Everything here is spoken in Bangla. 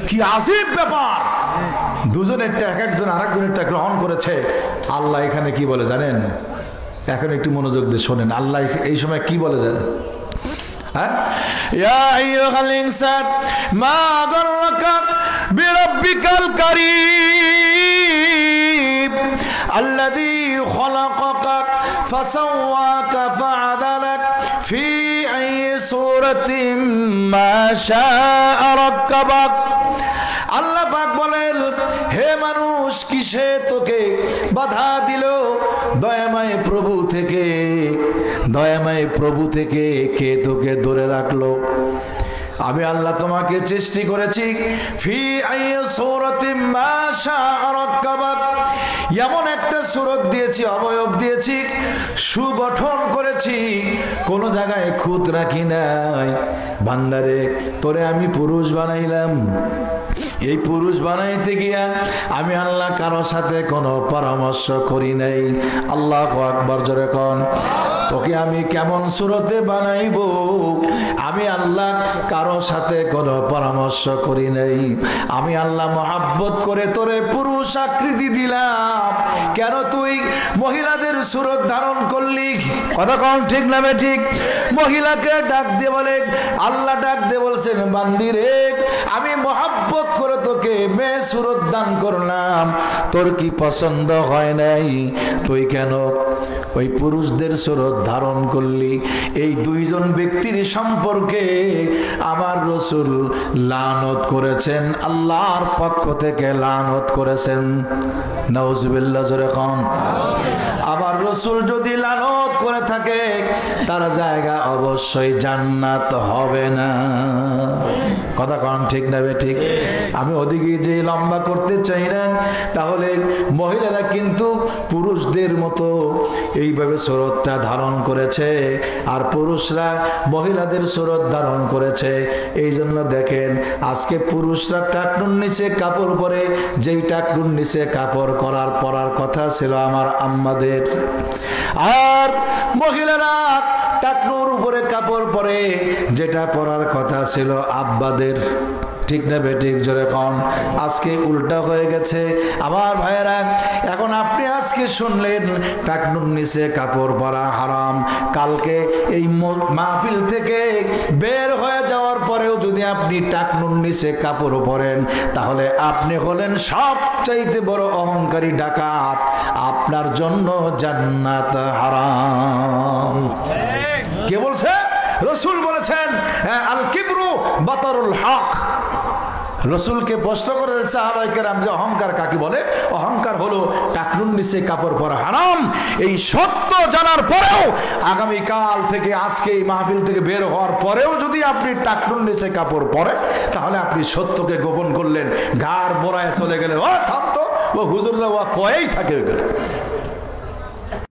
কি আজীব ব্যাপার, দুজনেরটা এক একজন আরেকজনেরটা গ্রহণ করেছে। আল্লাহ এখানে কি বলে জানেন? এখন একটু মনোযোগ দিয়ে শোনেন, আল্লাহ এই সময় কি বলে জানেন? ইয়া আইয়ুহাল ইনসান মা গাররাকা বিরাব্বিকাল কারীম আল্লাযী খালাকাকা ফাসাওয়াকা ফাআদালাক ফি আইয়ি সূরাতিন মা শাআ রাক্কাবাক। আল্লাহ পাক বলেন, হে মানুষ, কিসে তোকে বাধা দিল? দয়াময় প্রভু থেকে কে তোকে ধরে রাখলো? আমি আল্লাহ তোমাকে সৃষ্টি করেছি ফি আইয়ি সূরাতিন মা শাআ রাক্কাবাক, এমন একটা সূরত দিয়েছি, অবয়ব দিয়েছি, সুগঠন করেছি, কোন জায়গায় খুঁত রাখি নাই। বান্দারে, তোরে আমি পুরুষ বানাইলাম। এই পুরুষ বানাইতে গিয়া আমি আল্লাহ কারো সাথে কোনো পরামর্শ করি নাই। আল্লাহু আকবার, জোরে কোন। তোকে আমি কেমন সুরতে বানাইব? আমি আল্লাহ কারো সাথে কোনো পরামর্শ করি নাই। আমি আল্লাহ মহাব্বত করে তোরে পুরুষ আকৃতি দিলাম। কেন তুই মহিলাদের সুরত ধারণ করলি? কথা কোন ঠিক না ঠিক? মহিলাকে ডাক দিয়ে বলে, আল্লাহ ডাক দিয়ে বলছেন, বান্দিরে, আমি মহাব্বত করে তোকে মেয়ে সুরত দান করলাম, তোর কি পছন্দ হয় নাই? তুই কেন ওই পুরুষদের সুরত ধারণ করলি? এই দুইজন ব্যক্তির সম্পর্কে আমার রাসূল লানত করেছেন, আল্লাহর পক্ষ থেকে লানত করেছেন। নাউজুবিল্লাহ, জোরে কোন। আবার রাসূল যদি লানত করে থাকে, তার জায়গা অবশ্যই জান্নাত হবে না। কথা কোন ঠিক না ঠিক? আমি ওদিকে যে লম্বা করতে চাই না, তাহলে মহিলারা কিন্তু পুরুষদের মতো এইভাবে সুরতটা ধারণ করেছে, আর পুরুষরা মহিলাদের সুরত ধারণ করেছে। এই জন্য দেখেন, আজকে পুরুষরা টাকনুর নিচে কাপড় পরে, যেই টাকনুর নিচে কাপড় পরার কথা ছিল আমার আম্মাদের, আর মহিলারা টাকনুর উপরে কাপড় পরে, যেটা পরার কথা ছিল আব্বাদের। ঠিক না বেঠিক, জোরে কম। আজকে উল্টা হয়ে গেছে আমার ভাইয়েরা। এখন আপনি আজকে শুনলেন টাকনুর নিচে কাপড় পরা হারাম, কালকে এই মাহফিল থেকে বের হয়ে যাওয়ার পরেও যদি আপনি টাকনুর নিচে কাপড় পরেন, তাহলে আপনি হলেন সবচাইতে বড় অহংকারী ডাকাত। আপনার জন্য জান্নাত হারাম। কে বলছে? রাসূল বলেছেন, আল কিবরু বাতারুল হক। রাসূলকে প্রশ্ন করে সাহাবায়ে কেরাম যে অহংকার কাকে বলে? অহংকার হলো টাকনুর নিচে কাপড় পরা হারাম। এই সত্য জানার পরেও, আগামী কাল থেকে, আজকে এই মাহফিল থেকে বের হওয়ার পরেও যদি আপনি টাকনুর নিচে কাপড় পরেন, তাহলে আপনি সত্যকে গোপন করলেন। ঘাড় বড়ায় চলে গেলে, ও থামতো, ও হুজুররা ও কয়েই থাকে।